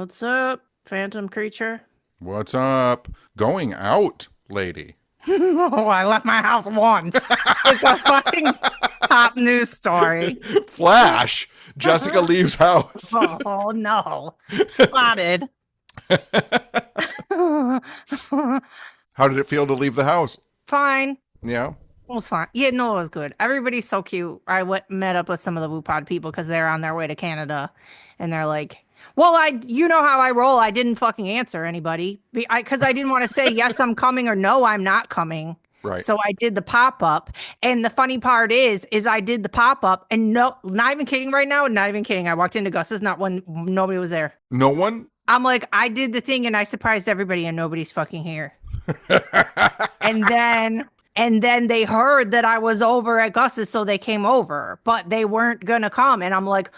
What's up, phantom creature? What's up? Going out, lady. Oh, I left my house once. It's a fucking top news story. Flash. Jessica leaves house. Oh no. Spotted. How did it feel to leave the house? Fine. Yeah. It was fine. Yeah, no, it was good. Everybody's so cute. Met up with some of the WooPod people because they're on their way to Canada, and they're like, "Well, you know how I roll. I didn't fucking answer anybody because I didn't want to say yes, I'm coming or no, I'm not coming. Right. So I did the pop up, and the funny part is I did the pop up, and no, not even kidding right now, not even kidding. I walked into Gus's, not when nobody was there. No one? I'm like, I did the thing, and I surprised everybody, and nobody's fucking here. And then they heard that I was over at Gus's, so they came over, but they weren't gonna come. And I'm like,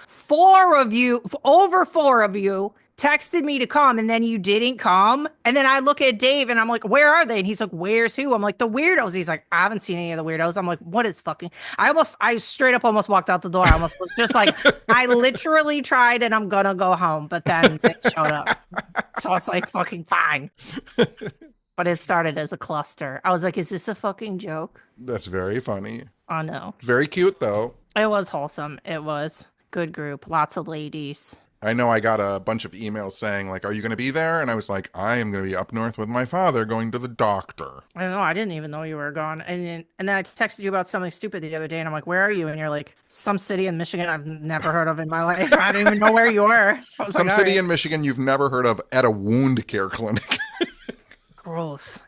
over four of you texted me to come, and then you didn't come. And then I look at Dave and I'm like, where are they? And he's like, where's who? I'm like, the weirdos. He's like, I haven't seen any of the weirdos. I'm like, what is fucking I straight up almost walked out the door. I almost was just like, I literally tried and I'm gonna go home, but then they showed up. So I was like, fucking fine. But it started as a cluster. I was like, is this a fucking joke? That's very funny. Oh, no. Very cute, though. It was wholesome. It was. Good group. Lots of ladies. I know I got a bunch of emails saying, like, are you going to be there? And I was like, I am going to be up north with my father going to the doctor. I don't know. I didn't even know you were gone. And then I texted you about something stupid the other day, and I'm like, where are you? And you're like, some city in Michigan I've never heard of in my life. I didn't even know where you were. Some city in Michigan you've never heard of at a wound care clinic. Gross.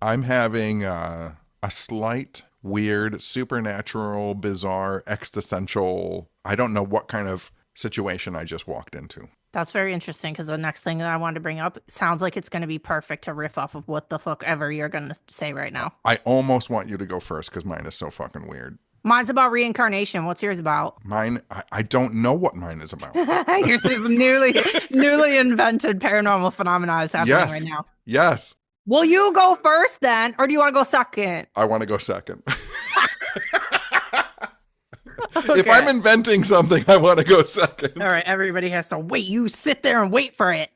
I'm having a slight, weird, supernatural, bizarre, existential, I don't know what kind of situation I just walked into. That's very interesting because the next thing that I wanted to bring up sounds like it's going to be perfect to riff off of what the fuck ever you're going to say right now. I almost want you to go first because mine is so fucking weird. Mine's about reincarnation. What's yours about? Mine, I don't know what mine is about. Yours is newly invented paranormal phenomena is happening right now. Yes. Will you go first then, or do you want to go second? I want to go second. Okay. If I'm inventing something, I want to go second. All right, everybody has to wait. You sit there and wait for it.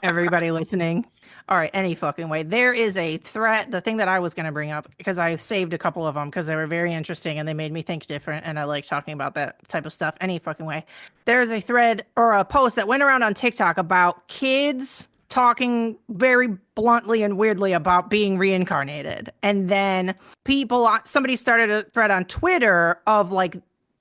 Everybody listening. All right, any fucking way. There is a threat, the thing that I was going to bring up, because I saved a couple of them because they were very interesting and they made me think different, and I like talking about that type of stuff any fucking way. There is a thread or a post that went around on TikTok about kids talking very bluntly and weirdly about being reincarnated. And then somebody started a thread on Twitter of like,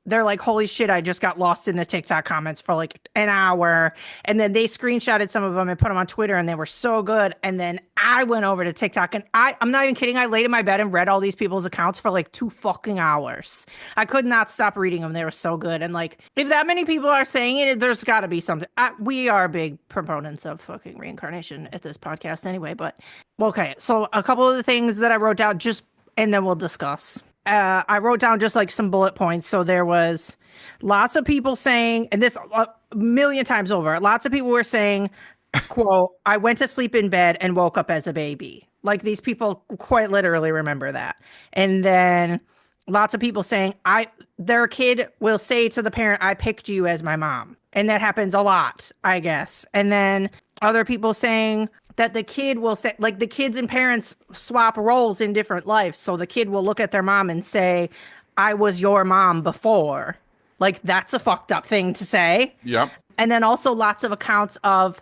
they're like, holy shit, I just got lost in the TikTok comments for like an hour. And then they screenshotted some of them and put them on Twitter and they were so good. And then I went over to TikTok and I'm not even kidding. I laid in my bed and read all these people's accounts for like 2 fucking hours. I could not stop reading them. They were so good. And like, if that many people are saying it, there's got to be something. We are big proponents of fucking reincarnation at this podcast anyway. But okay, so a couple of the things that I wrote down and then we'll discuss. I wrote down just like some bullet points. So there was lots of people saying, and this a million times over, lots of people were saying, quote, I went to sleep in bed and woke up as a baby. Like these people quite literally remember that. And then lots of people saying their kid will say to the parent, I picked you as my mom. And that happens a lot, I guess. And then other people saying that the kid will say, like the kids and parents swap roles in different lives. So the kid will look at their mom and say, I was your mom before. Like that's a fucked up thing to say. Yep. And then also lots of accounts of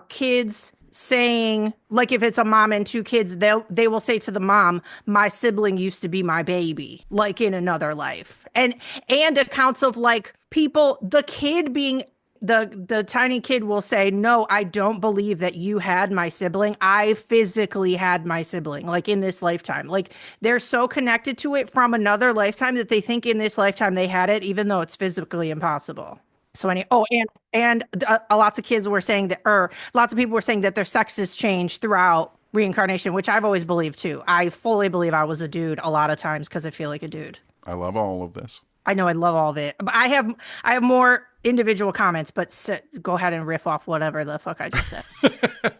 kids saying, like if it's a mom and 2 kids, they will say to the mom, my sibling used to be my baby, like in another life. And accounts of like people, the kid being the tiny kid will say, no, I don't believe that you had my sibling. I physically had my sibling, like in this lifetime. Like they're so connected to it from another lifetime that they think in this lifetime they had it, even though it's physically impossible. So lots of kids were saying that, or lots of people were saying that their sexes change throughout reincarnation, which I've always believed too. I fully believe I was a dude a lot of times because I feel like a dude. I love all of this. I know I love all of it. But I have more individual comments, but go ahead and riff off whatever the fuck I just said.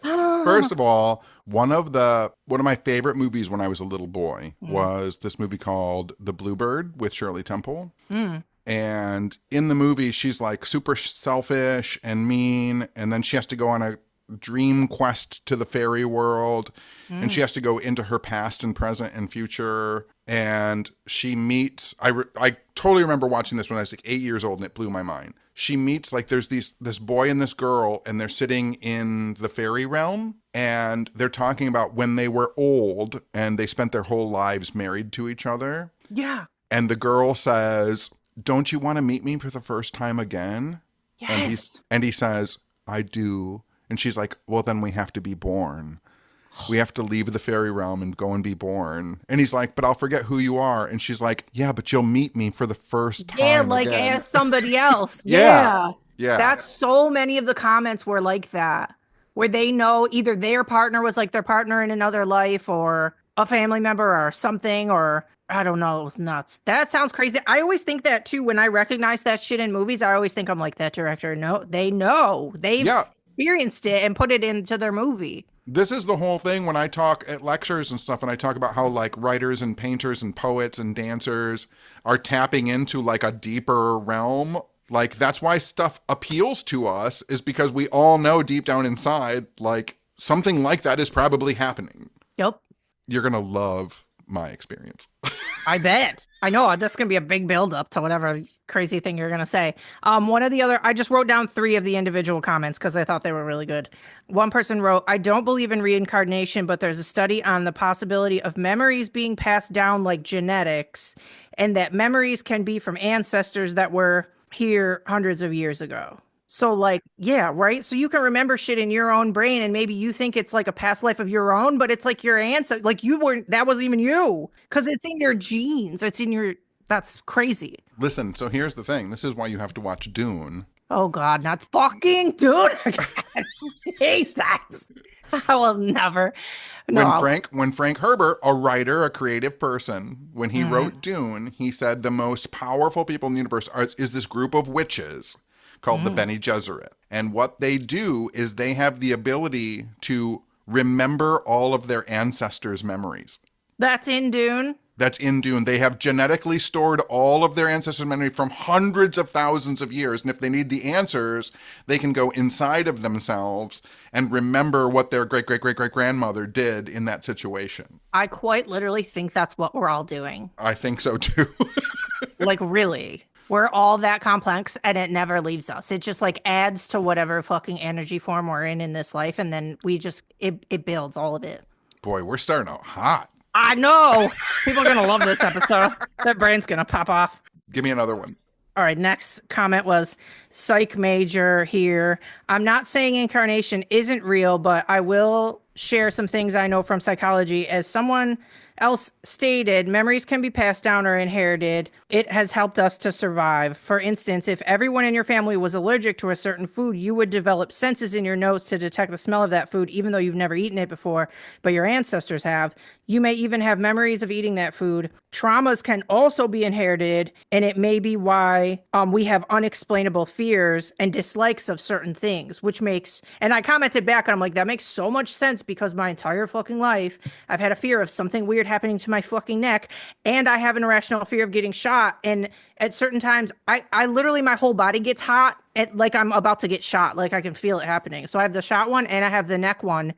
First of all, one of my favorite movies when I was a little boy was this movie called The Bluebird with Shirley Temple. And in the movie, she's like super selfish and mean. And then she has to go on a dream quest to the fairy world. And she has to go into her past and present and future. And she meets, I totally remember watching this when I was like 8 years old, and it blew my mind. She meets, like, there's this boy and this girl, and they're sitting in the fairy realm, and they're talking about when they were old and they spent their whole lives married to each other. Yeah. And the girl says, "Don't you want to meet me for the first time again?" Yes. And he says, "I do." And she's like, "Well, then we have to be born. We have to leave the fairy realm and go and be born." And he's like, "But I'll forget who you are." And she's like, "Yeah, but you'll meet me for the first time Yeah, like again." as somebody else. Yeah. Yeah. That's so many of the comments were like that, where they know either their partner was like their partner in another life or a family member or something, or I don't know. It was nuts. That sounds crazy. I always think that too. When I recognize that shit in movies, I always think I'm like, that director. No, they know. They've Yeah. experienced it and put it into their movie. This is the whole thing when I talk at lectures and stuff, and I talk about how, like, writers and painters and poets and dancers are tapping into, like, a deeper realm. Like, that's why stuff appeals to us, is because we all know deep down inside, like, something like that is probably happening. Yep. You're going to love my experience. I bet. I know that's going to be a big build up to whatever crazy thing you're going to say. One of the other, I just wrote down 3 of the individual comments because I thought they were really good. One person wrote, "I don't believe in reincarnation, but there's a study on the possibility of memories being passed down like genetics, and that memories can be from ancestors that were here hundreds of years ago." So, like, yeah, right. So you can remember shit in your own brain, and maybe you think it's like a past life of your own, but it's like your ancestor, like you weren't, that wasn't even you, because it's in your genes. It's in your, that's crazy. Listen, so here's the thing. This is why you have to watch Dune. Oh God, not fucking dude. Jesus. I will never. No. When Frank Herbert, a writer, a creative person, when he wrote Dune, he said the most powerful people in the universe is this group of witches called the Bene Gesserit. And what they do is they have the ability to remember all of their ancestors' memories. That's in Dune. That's in Dune. They have genetically stored all of their ancestors' memory from hundreds of thousands of years. And if they need the answers, they can go inside of themselves and remember what their great-great-great-great-grandmother did in that situation. I quite literally think that's what we're all doing. I think so too. Like, really. We're all that complex, and it never leaves us. It just like adds to whatever fucking energy form we're in this life, and then we just it builds all of it. Boy, we're starting out hot. I know. People are gonna love this episode. Their brain's gonna pop off. Give me another one. All right, next comment was psych major here. "I'm not saying incarnation isn't real, but I will share some things I know from psychology. As someone else stated, memories can be passed down or inherited. It has helped us to survive. For instance, if everyone in your family was allergic to a certain food, you would develop senses in your nose to detect the smell of that food, even though you've never eaten it before, but your ancestors have. You may even have memories of eating that food. Traumas can also be inherited, and it may be why we have unexplainable fears and dislikes of certain things, which makes," and I commented back and I'm like, that makes so much sense, because my entire fucking life I've had a fear of something weird happening to my fucking neck, and I have an irrational fear of getting shot. And at certain times, I literally, my whole body gets hot, like I'm about to get shot, like I can feel it happening. So I have the shot one and I have the neck one.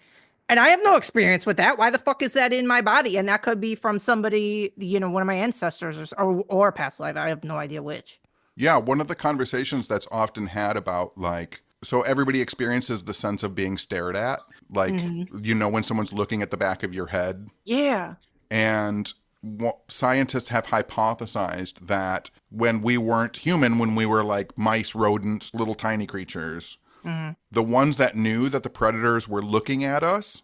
And I have no experience with that. Why the fuck is that in my body? And that could be from somebody, one of my ancestors or past life. I have no idea which. Yeah, one of the conversations that's often had about, like, so everybody experiences the sense of being stared at, like, when someone's looking at the back of your head. Yeah. And scientists have hypothesized that when we weren't human, when we were like mice, rodents, little tiny creatures, the ones that knew that the predators were looking at us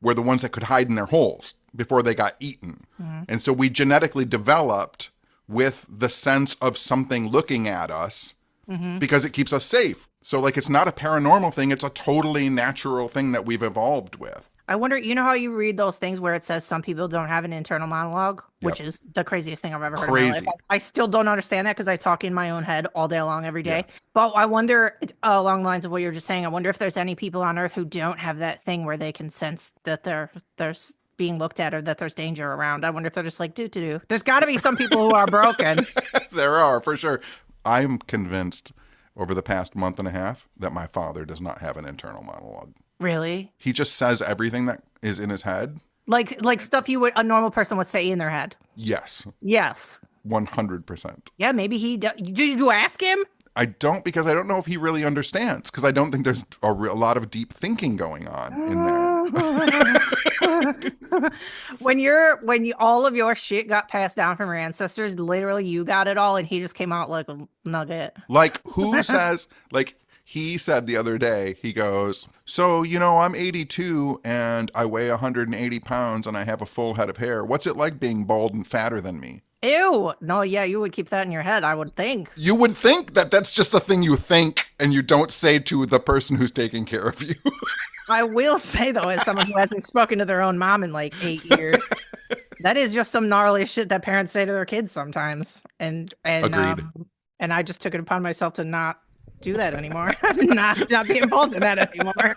were the ones that could hide in their holes before they got eaten. And so we genetically developed with the sense of something looking at us because it keeps us safe. So, like, it's not a paranormal thing. It's a totally natural thing that we've evolved with. I wonder, how you read those things where it says some people don't have an internal monologue, which is the craziest thing I've ever heard in my life. I still don't understand that because I talk in my own head all day long, every day. But I wonder, along the lines of what you're just saying, I wonder if there's any people on Earth who don't have that thing where they can sense that there's being looked at or that there's danger around. I wonder if they're just like, do. There's got to be some people who are broken. There are, for sure. I'm convinced over the past month and a half that my father does not have an internal monologue. Really? He just says everything that is in his head. Like stuff a normal person would say in their head. Yes. Yes. 100%. Yeah, maybe he does. Did you ask him? I don't, because I don't know if he really understands, because I don't think there's a lot of deep thinking going on in there. when all of your shit got passed down from your ancestors, literally you got it all and he just came out like a nugget. Like, who says, like, he said the other day, he goes, so, I'm 82 and I weigh 180 pounds and I have a full head of hair. What's it like being bald and fatter than me? Ew. No, yeah, you would keep that in your head, I would think. You would think that that's just a thing you think and you don't say to the person who's taking care of you. I will say, though, as someone who hasn't spoken to their own mom in like 8 years, that is just some gnarly shit that parents say to their kids sometimes. And Agreed. And I just took it upon myself to not do that anymore. not be involved in that anymore.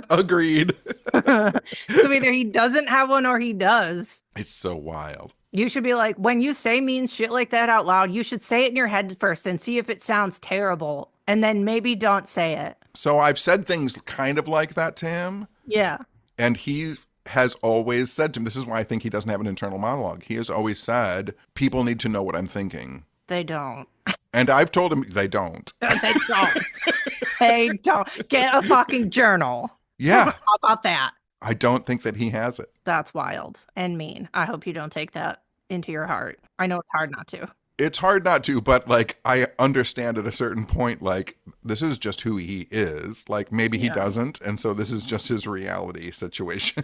Agreed. So either he doesn't have one or he does. It's so wild. You should be like, when you say mean shit like that out loud, you should say it in your head first and see if it sounds terrible. And then maybe don't say it. So I've said things kind of like that to him. Yeah. And he has always said to him, this is why I think he doesn't have an internal monologue. He has always said, people need to know what I'm thinking. They don't. And I've told him they don't. They don't. They don't. Get a fucking journal. Yeah. How about that? I don't think that he has it. That's wild and mean. I hope you don't take that into your heart. I know it's hard not to. It's hard not to, but like, I understand at a certain point, like, this is just who he is. Like, maybe he doesn't. And so this is just his reality situation.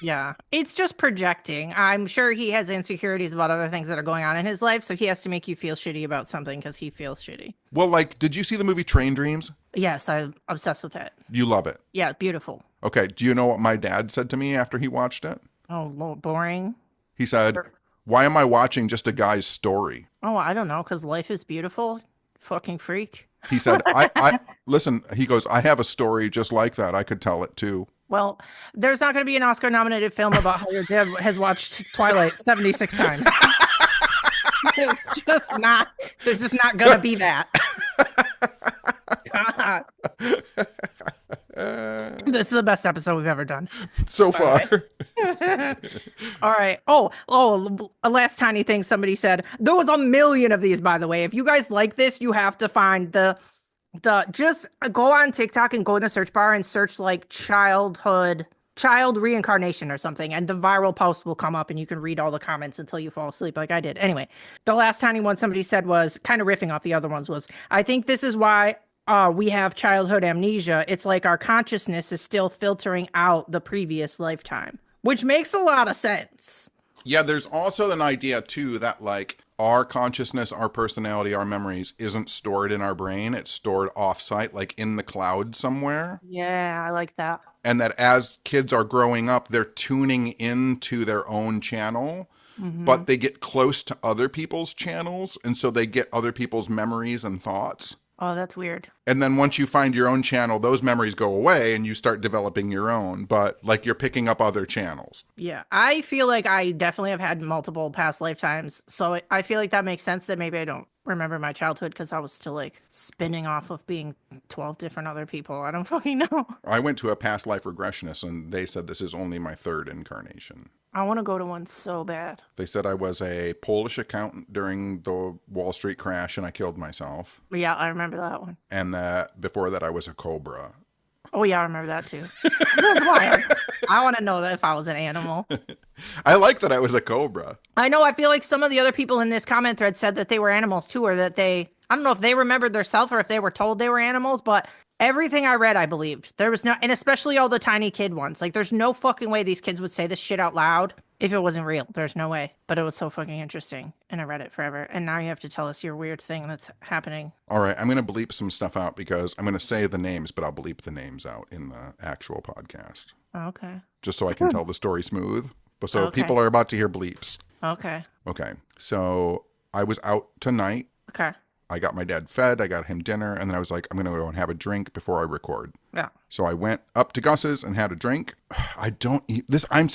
Yeah. It's just projecting. I'm sure he has insecurities about other things that are going on in his life. So he has to make you feel shitty about something because he feels shitty. Well, like, did you see the movie Train Dreams? Yes, I'm obsessed with it. You love it. Yeah, beautiful. Okay. Do you know what my dad said to me after he watched it? Oh, boring. He said, why am I watching just a guy's story? Oh, I don't know, because life is beautiful. Fucking freak. He said, I listen, he goes, I have a story just like that. I could tell it too. Well, there's not going to be an Oscar-nominated film about how your dad has watched Twilight 76 times. There's just not going to be that. God. This is the best episode we've ever done. So far. All right. Oh, a last tiny thing somebody said. There was a million of these, by the way. If you guys like this, you have to find just go on TikTok and go in the search bar and search like child reincarnation or something, and the viral post will come up and you can read all the comments until you fall asleep like I did. Anyway, the last tiny one somebody said was kind of riffing off the other ones was, I think this is why we have childhood amnesia. It's like our consciousness is still filtering out the previous lifetime, which makes a lot of sense. Yeah, there's also an idea too that like our consciousness, our personality, our memories isn't stored in our brain. It's stored offsite, like in the cloud somewhere. Yeah, I like that. And that as kids are growing up, they're tuning into their own channel, but they get close to other people's channels. And so they get other people's memories and thoughts. Oh, that's weird. And then once you find your own channel, those memories go away and you start developing your own, but like you're picking up other channels. Yeah, I feel like I definitely have had multiple past lifetimes. So I feel like that makes sense that maybe I don't remember my childhood because I was still like spinning off of being 12 different other people. I don't fucking know. I went to a past life regressionist and they said this is only my third incarnation. I want to go to one so bad. They said I was a Polish accountant during the Wall Street crash and I killed myself. Yeah, I remember that one. And that before that I was a cobra. Oh yeah, I remember that too. That's wild. I want to know that if I was an animal. I like that I was a cobra. I know. I feel like some of the other people in this comment thread said that they were animals too, or that I don't know if they remembered their self or if they were told they were animals, but everything I read, I believed. There was no, and especially all the tiny kid ones. Like, there's no fucking way these kids would say this shit out loud if it wasn't real. There's no way. But it was so fucking interesting, and I read it forever. And now you have to tell us your weird thing that's happening. All right, I'm going to bleep some stuff out because I'm going to say the names, but I'll bleep the names out in the actual podcast. Okay. Just so I can tell the story smooth. But so Okay. people are about to hear bleeps. Okay. Okay, so I was out tonight. Okay. I got my dad fed, I got him dinner, and then I was like, I'm going to go and have a drink before I record. Yeah. So I went up to Gus's and had a drink. I don't eat this. I'm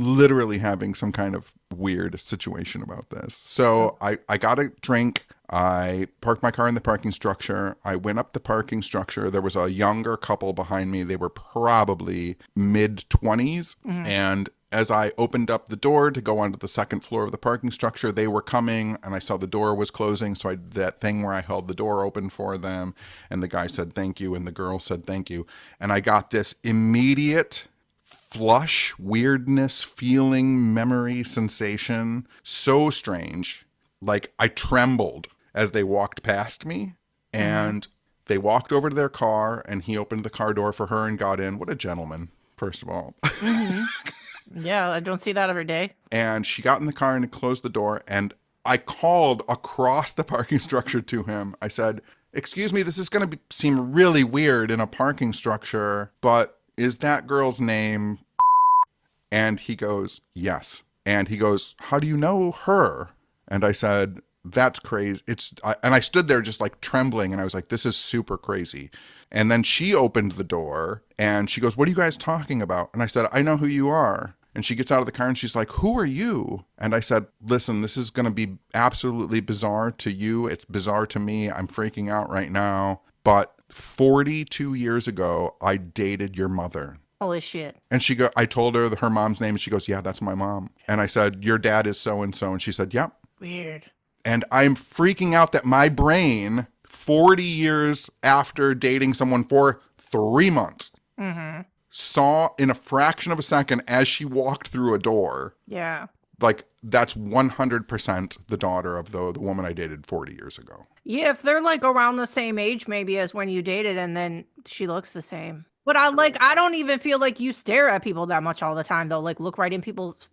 literally having some kind of weird situation about this. So I got a drink. I parked my car in the parking structure. I went up the parking structure. There was a younger couple behind me. They were probably mid 20s. And as I opened up the door to go onto the second floor of the parking structure, they were coming and I saw the door was closing. So I did that thing where I held the door open for them and the guy said thank you and the girl said thank you. And I got this immediate flush weirdness, feeling, memory, sensation. So strange. Like I trembled as they walked past me and they walked over to their car and he opened the car door for her and got in. What a gentleman, first of all. Yeah, I don't see that every day. And she got in the car and closed the door. And I called across the parking structure to him. I said, excuse me, this is going to seem really weird in a parking structure, but is that girl's name? And he goes, yes. And he goes, how do you know her? And I said, that's crazy. And I stood there just like trembling. And I was like, this is super crazy. And then she opened the door and she goes, what are you guys talking about? And I said, I know who you are. And she gets out of the car and she's like, who are you? And I said, listen, this is going to be absolutely bizarre to you. It's bizarre to me. I'm freaking out right now. But 42 years ago, I dated your mother. Holy shit. And I told her her mom's name and she goes, yeah, that's my mom. And I said, your dad is so-and-so. And she said, yep. Weird. And I'm freaking out that my brain, 40 years after dating someone for 3 months, saw in a fraction of a second as she walked through a door. Yeah. Like, that's 100% the daughter of the woman I dated 40 years ago. Yeah, if they're like around the same age maybe as when you dated and then she looks the same. But I don't even feel like you stare at people that much all the time though. Like look right in people's,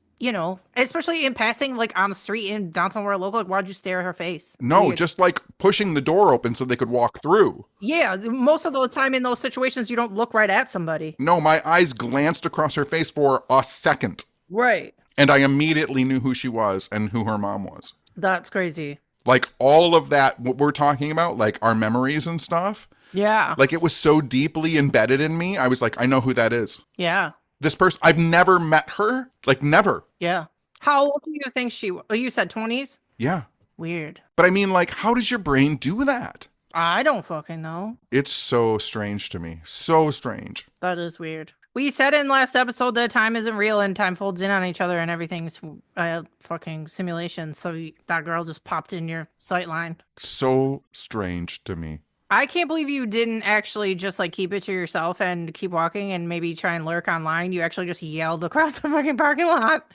especially in passing, like on the street in downtown where I live, like why'd you stare at her face? No, Weird. just like pushing the door open so they could walk through. Yeah, most of the time in those situations, you don't look right at somebody. No, my eyes glanced across her face for a second. Right. And I immediately knew who she was and who her mom was. That's crazy. Like all of that, what we're talking about, like our memories and stuff. Yeah. Like it was so deeply embedded in me. I was like, I know who that is. Yeah. This person, I've never met her. Like never. Yeah. How old do you think she was? You said 20s? Yeah. Weird. But I mean, like, how does your brain do that? I don't fucking know. It's so strange to me. So strange. That is weird. We said in last episode that time isn't real and time folds in on each other and everything's a fucking simulation. So that girl just popped in your sight line. So strange to me. I can't believe you didn't actually just like keep it to yourself and keep walking and maybe try and lurk online. You actually just yelled across the fucking parking lot.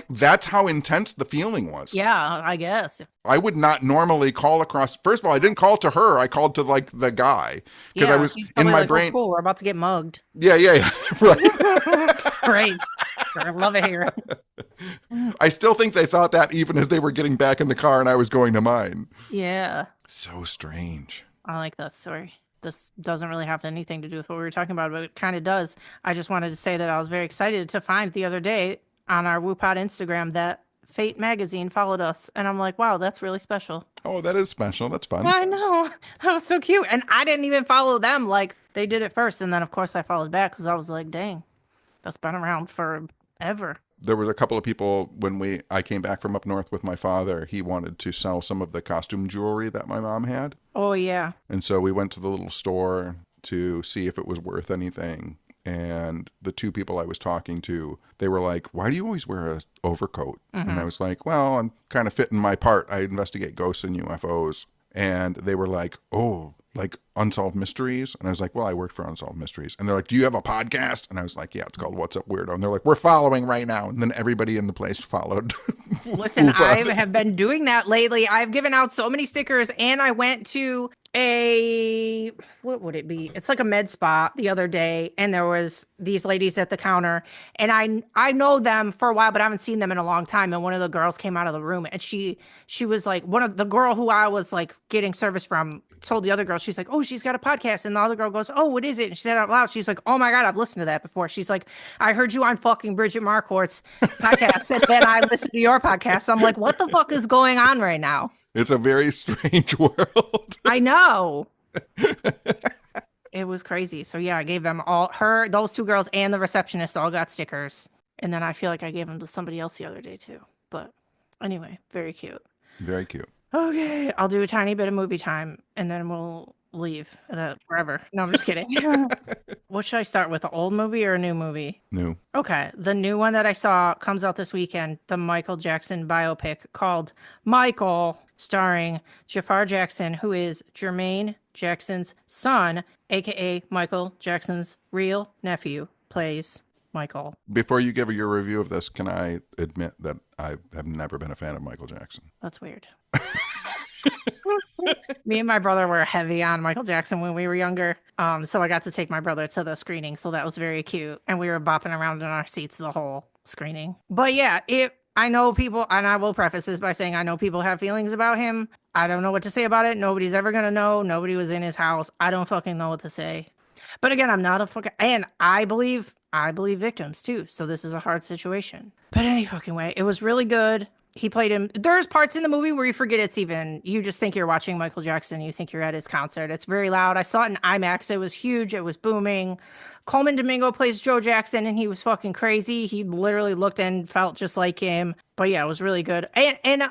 That's how intense the feeling was. Yeah, I guess. I would not normally call across. First of all, I didn't call to her. I called to like the guy because I was in my brain. Oh, cool, we're about to get mugged. Yeah. Right. Great. I love it here. I still think they thought that even as they were getting back in the car and I was going to mine. Yeah. So strange. I like that story. This doesn't really have anything to do with what we were talking about, but it kind of does. I just wanted to say that I was very excited to find the other day on our WooPod Instagram that Fate magazine followed us. And I'm like, wow, that's really special. Oh, that is special. That's fun. I know. That was so cute. And I didn't even follow them. Like, they did it first. And then, of course, I followed back because I was like, dang, that's been around forever. There was a couple of people when I came back from up north with my father. He wanted to sell some of the costume jewelry that my mom had. Oh, yeah. And so we went to the little store to see if it was worth anything. And the two people I was talking to, they were like, why do you always wear an overcoat? Mm-hmm. And I was like, well, I'm kind of fitting my part. I investigate ghosts and UFOs. And they were like, oh, like Unsolved Mysteries? And I was like, well, I work for Unsolved Mysteries. And they're like, do you have a podcast? And I was like, yeah, it's called What's Up Weirdo. And they're like, we're following right now. And then everybody in the place followed. Listen, I have been doing that lately. I've given out so many stickers and I went to what would it be? It's like a med spa the other day. And there was these ladies at the counter and I know them for a while, but I haven't seen them in a long time. And one of the girls came out of the room and she was like, one of the girl who I was like getting service from told the other girl, she's like, oh, she's got a podcast. And the other girl goes, oh, what is it? And she said out loud, she's like, oh my God, I've listened to that before. She's like, I heard you on fucking Bridget Marquardt's podcast. And then I listened to your podcast. So I'm like, what the fuck is going on right now? It's a very strange world. I know. It was crazy. So yeah, I gave them all those two girls and the receptionist all got stickers. And then I feel like I gave them to somebody else the other day too. But anyway, very cute. Very cute. Okay, I'll do a tiny bit of movie time and then we'll leave forever. No, I'm just kidding. What should I start with? An old movie or a new movie? New. Okay, the new one that I saw comes out this weekend, the Michael Jackson biopic called Michael, starring Jafar Jackson, who is Jermaine Jackson's son, aka Michael Jackson's real nephew, plays Michael. Before you give your review of this, can I admit that I have never been a fan of Michael Jackson? That's weird. Me and my brother were heavy on Michael Jackson when we were younger. So I got to take my brother to the screening. So that was very cute. And we were bopping around in our seats the whole screening. But yeah, I know people, and I will preface this by saying I know people have feelings about him. I don't know what to say about it. Nobody's ever going to know. Nobody was in his house. I don't fucking know what to say. But again, I'm not a fucking, and I believe victims too. So this is a hard situation. But any fucking way, it was really good. He played him. There's parts in the movie where you forget you just think you're watching Michael Jackson. You think you're at his concert. It's very loud. I saw it in IMAX. It was huge. It was booming. Coleman Domingo plays Joe Jackson, and he was fucking crazy. He literally looked and felt just like him. But yeah, it was really good. And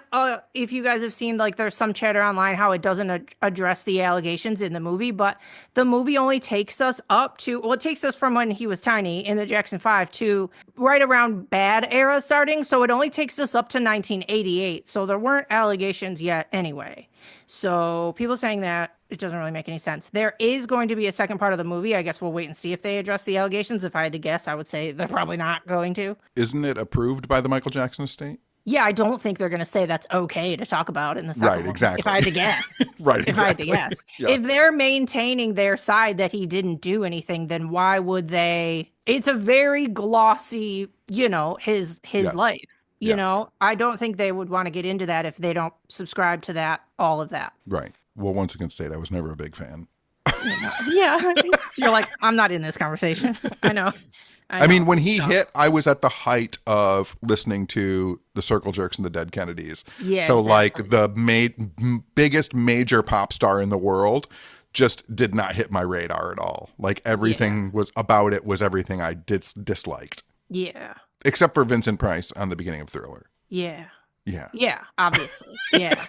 if you guys have seen, like, there's some chatter online how it doesn't address the allegations in the movie, but the movie only takes us it takes us from when he was tiny in the Jackson 5 to right around Bad era starting. So it only takes us up to 1988. So there weren't allegations yet anyway. So people saying that, it doesn't really make any sense. There is going to be a second part of the movie. I guess we'll wait and see if they address the allegations. If I had to guess, I would say they're probably not going to. Isn't it approved by the Michael Jackson estate? Yeah, I don't think they're going to say that's okay to talk about in the second Right, exactly. If I had to guess. Right, if exactly. I had to guess. Yeah. If they're maintaining their side that he didn't do anything, then why would they? It's a very glossy, his Yes. life. Yeah. I don't think they would want to get into that if they don't subscribe to that, all of that. Right. Well, once again, state I was never a big fan. Yeah. You're like, I'm not in this conversation. I know. I mean, when he hit, I was at the height of listening to the Circle Jerks and the Dead Kennedys. Yeah, so exactly. like the biggest major pop star in the world just did not hit my radar at all. Like everything was about it was everything I disliked. Yeah. Except for Vincent Price on the beginning of Thriller. Yeah. Yeah. Yeah, obviously. Yeah.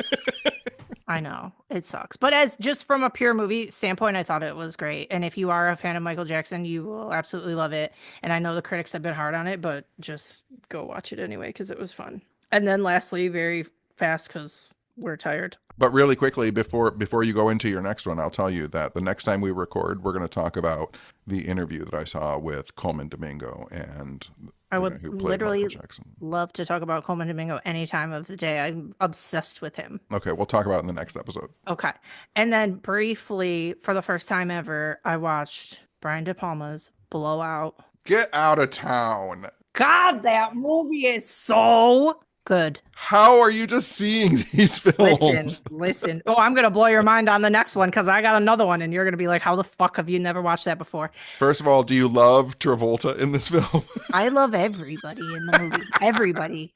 I know. It sucks. But as just from a pure movie standpoint, I thought it was great. And if you are a fan of Michael Jackson, you will absolutely love it. And I know the critics have been hard on it, but just go watch it anyway because it was fun. And then lastly, very fast because we're tired. But really quickly, before you go into your next one, I'll tell you that the next time we record, we're going to talk about the interview that I saw with Coleman Domingo and I would who played literally Michael Jackson. love to talk about Coleman Domingo any time of the day. I'm obsessed with him. Okay, we'll talk about it in the next episode. Okay. And then briefly, for the first time ever, I watched Brian De Palma's Blowout. Get out of town. God, that movie is so good. How are you just seeing these films? Listen. Oh, I'm going to blow your mind on the next one because I got another one and you're going to be like, how the fuck have you never watched that before? First of all, do you love Travolta in this film? I love everybody in the movie. Everybody.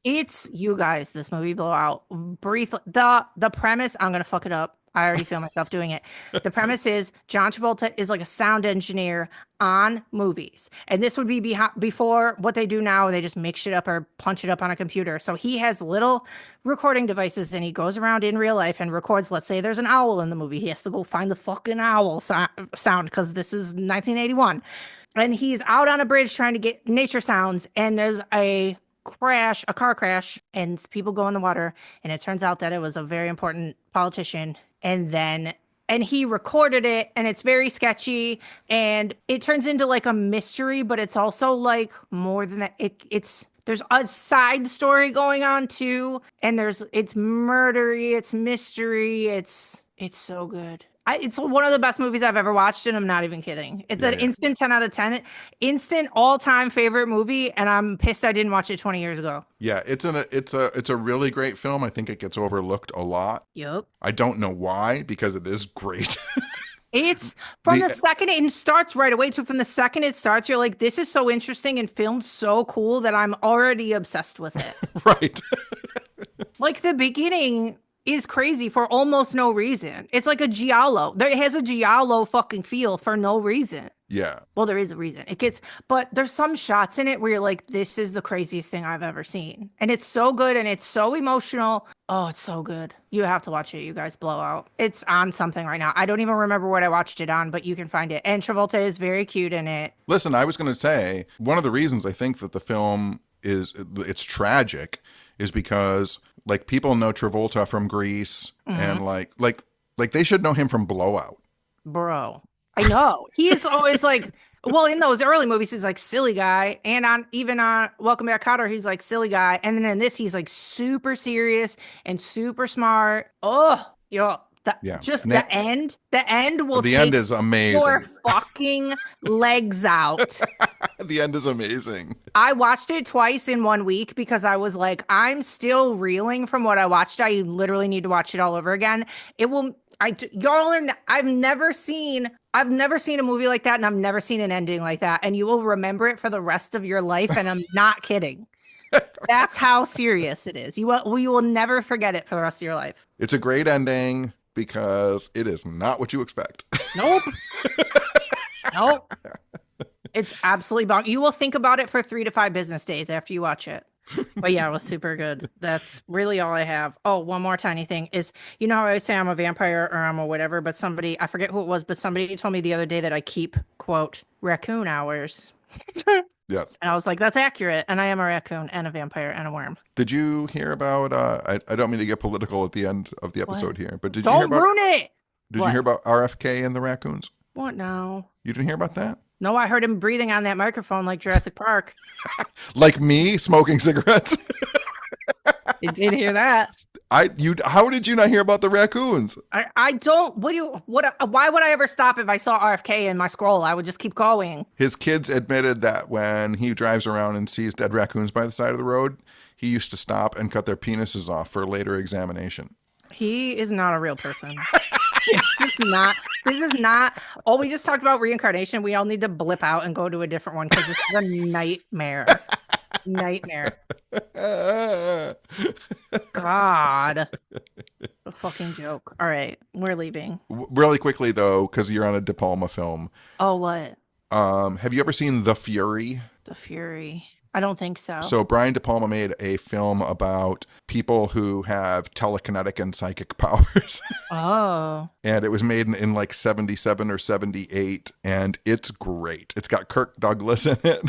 It's you guys, this movie Blowout. Briefly, the premise, I'm going to fuck it up. I already feel myself doing it. The premise is John Travolta is like a sound engineer on movies. And this would be before what they do now. They just make shit up or punch it up on a computer. So he has little recording devices and he goes around in real life and records. Let's say there's an owl in the movie. He has to go find the fucking owl sound because this is 1981. And he's out on a bridge trying to get nature sounds. And there's a car crash, and people go in the water. And it turns out that it was a very important politician. And he recorded it, and it's very sketchy, and it turns into like a mystery, but it's also like more than that. There's a side story going on too, and it's murdery, it's mystery, it's so good. It's one of the best movies I've ever watched, and I'm not even kidding. It's an instant 10 out of 10. Instant all-time favorite movie, and I'm pissed I didn't watch it 20 years ago. Yeah, it's a really great film. I think it gets overlooked a lot. Yep. I don't know why, because it is great. It's from the second it starts right away. So from the second it starts, you're like, this is so interesting and filmed so cool that I'm already obsessed with it. Right. Like the beginning, is crazy for almost no reason. It's like a giallo. There it has a giallo fucking feel for no reason. Yeah. Well, there is a reason. It gets, but there's some shots in it where you're like, this is the craziest thing I've ever seen. And it's so good and it's so emotional. Oh, it's so good. You have to watch it. You guys blow out. It's on something right now. I don't even remember what I watched it on, but you can find it. And Travolta is very cute in it. Listen, I was going to say one of the reasons I think that the film it's tragic is because like people know Travolta from Grease and like they should know him from Blowout. Bro, I know. He's always like, well, in those early movies, he's like silly guy. And on Welcome Back, Kotter, he's like silly guy. And then in this, he's like super serious and super smart. Oh, Yeah. just And the end will the take end is amazing. your fucking legs out. The end is amazing. I watched it twice in 1 week because I was like, I'm still reeling from what I watched. I literally need to watch it all over again. It will. I've never seen a movie like that, and I've never seen an ending like that, and you will remember it for the rest of your life. And I'm not kidding. That's how serious it is. You will never forget it for the rest of your life. It's a great ending because it is not what you expect. Nope. Nope. It's absolutely bomb. You will think about it for 3 to 5 business days after you watch it. But yeah, it was super good. That's really all I have. Oh, one more tiny thing is, you know how I always say I'm a vampire or I'm a whatever, but somebody, I forget who it was, but somebody told me the other day that I keep, quote, raccoon hours. Yes. And I was like, that's accurate. And I am a raccoon and a vampire and a worm. Did you hear about, I don't mean to get political at the end of the episode here, but did you Don't hear about, ruin it. did What? you hear about RFK and the raccoons? What now? You didn't hear about that? No, I heard him breathing on that microphone like Jurassic Park. Like me smoking cigarettes? I did hear that. How did you not hear about the raccoons? I don't, why would I ever stop if I saw RFK in my scroll? I would just keep going. His kids admitted that when he drives around and sees dead raccoons by the side of the road, he used to stop and cut their penises off for later examination. He is not a real person. It's just not. This is not. Oh, we just talked about reincarnation. We all need to blip out and go to a different one because this is a nightmare. Nightmare. God. A fucking joke. All right. We're leaving. Really quickly, though, because you're on a De Palma film. Oh, what? Have you ever seen The Fury? The Fury. I don't think so. So Brian De Palma made a film about people who have telekinetic and psychic powers. Oh. And it was made in like 77 or 78. And it's great. It's got Kirk Douglas in it.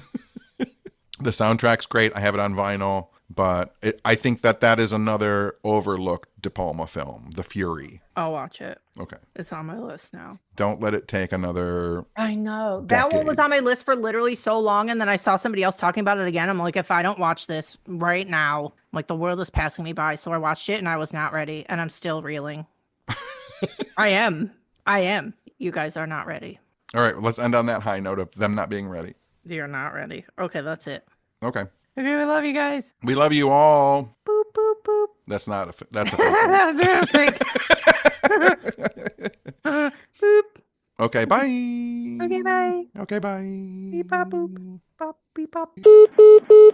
The soundtrack's great. I have it on vinyl. But I think that is another overlooked De Palma film, The Fury. I'll watch it. Okay. It's on my list now. Don't let it take another I know. That one was on my list for literally so long, and then I saw somebody else talking about it again. I'm like, if I don't watch this right now, like the world is passing me by. So I watched it and I was not ready, and I'm still reeling. I am. You guys are not ready. All right, let's end on that high note of them not being ready. You're not ready. Okay, that's it. Okay. Okay, we love you guys. We love you all. Boop, boop, boop. That's not that's a That was real quick. Boop. Okay, bye. Okay, bye. Okay, bye. Beep, bop, boop. Bop, beep, bop.